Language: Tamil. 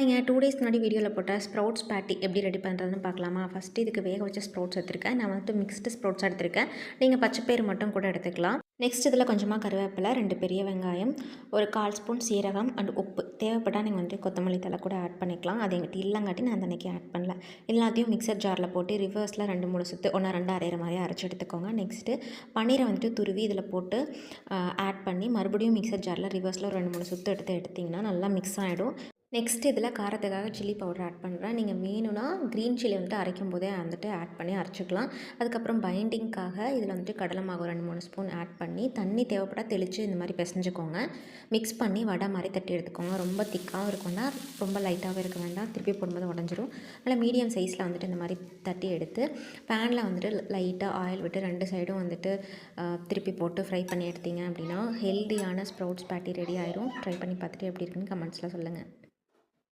ஹாய்ங்க. 2 டேஸ்க்கு முன்னாடி வீடியோவில் போட்ட ஸ்ப்ரவுட்ஸ் பேட்டி எப்படி ரெடி பண்ணுறதுன்னு பார்க்கலாமா? ஃபஸ்ட்டு இதுக்கு வேக வச்ச ஸ்ப்ரவுட்ஸ் எடுத்துருக்கேன். நான் வந்துட்டு மிக்ஸ்டு ஸ்ப்ரவுட்ஸ் எடுத்திருக்கேன். நீங்கள் பச்சைப்பயிறு மட்டும் கூட எடுத்துக்கலாம். நெக்ஸ்ட் இதில் கொஞ்சமாக கருவேப்பிலை, 2 பெரிய வெங்காயம், ஒரு 1/4 ஸ்பூன் சீரகம் அண்ட் உப்பு. தேவைப்பட்டால் நீங்கள் வந்துட்டு கொத்தமல்லி தழை கூட ஆட் பண்ணிக்கலாம். அது எங்கிட்ட இல்லைங்காட்டி நான் அந்த அன்றைக்கி ஆட் பண்ணல. எல்லாத்தையும் மிக்சர் ஜாரில் போட்டு ரிவர்ஸில் 2 3 சுற்று 1 2 அரைகிற மாதிரி அரைச்சி எடுத்துக்கோங்க. நெக்ஸ்ட்டு பன்னீரை வந்துட்டு துருவி இதில் போட்டு ஆட் பண்ணி மறுபடியும் மிக்சர் ஜாரில் ரிவர்ஸில் ஒரு 2 3 சுற்று எடுத்திங்கன்னா நல்லா மிக்ஸ் ஆகிடும். நெக்ஸ்ட் இதில் காரத்துக்காக சில்லி பவுடர் ஆட் பண்ணுறேன். நீங்கள் வேணும்னா க்ரீன் சில்லி வந்துட்டு அரைக்கும் போதே வந்துட்டு ஆட் பண்ணி அரைச்சிக்கலாம். அதுக்கப்புறம் பைண்டிங்காக இதில் வந்துட்டு கடலை மாவு 2 3 ஸ்பூன் ஆட் பண்ணி தண்ணி தேவைப்பட்டால் தெளித்து இந்த மாதிரி பிசைஞ்சுக்கோங்க. மிக்ஸ் பண்ணி வடை மாதிரி தட்டி எடுத்துக்கோங்க. ரொம்ப திக்காகவும் இருக்க வேண்டாம், ரொம்ப லைட்டாகவும் இருக்க வேண்டாம். திருப்பி போடும்போது உடஞ்சிரும். நல்லா மீடியம் சைஸில் வந்துட்டு இந்த மாதிரி தட்டி எடுத்து பேனில் வந்துட்டு லைட்டாக ஆயில் விட்டு 2 சைடும் வந்துட்டு திருப்பி போட்டு ஃப்ரை பண்ணி எடுத்தீங்க அப்படின்னா ஹெல்தியான ஸ்ப்ரவுட்ஸ் பேட்டி ரெடி ஆயிரும். ட்ரை பண்ணி பார்த்துட்டு எப்படி இருக்குன்னு கமெண்ட்ஸில் சொல்லுங்கள்.